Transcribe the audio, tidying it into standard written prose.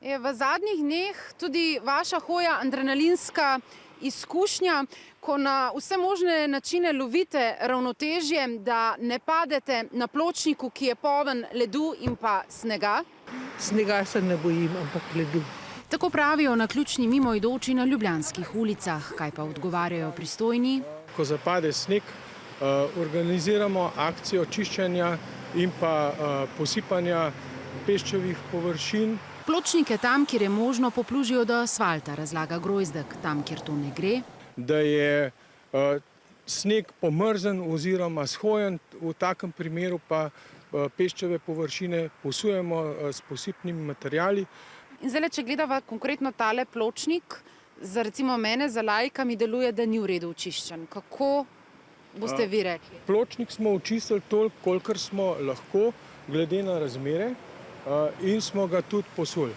Je v zadnjih dneh tudi vaša hoja adrenalinska izkušnja, ko na vse možne načine lovite ravnotežje, da ne padete na pločniku, ki je poln ledu in pa snega? Snega se ne bojim, ampak ledu. Tako pravijo naključni mimoidoči na ljubljanskih ulicah. Kaj pa odgovarjajo pristojni? Ko zapade sneg, organiziramo akcijo čiščenja in pa posipanja peščevih površin. Pločnike tam, kjer je možno, poplužijo do asfalta, razlaga Grojzdek. Tam, kjer to ne gre, Da je sneg pomrzen oziroma shojen, v takem primeru pa peščeve površine posujemo s posipnimi materiali. In zdaj, če gledava konkretno tale pločnik, za recimo mene, za laika, mi deluje, da ni v redu očiščen. Kako boste vi rekli? Pločnik smo očistili toliko, kolikor smo lahko, glede na razmere, in smo ga tudi posuli.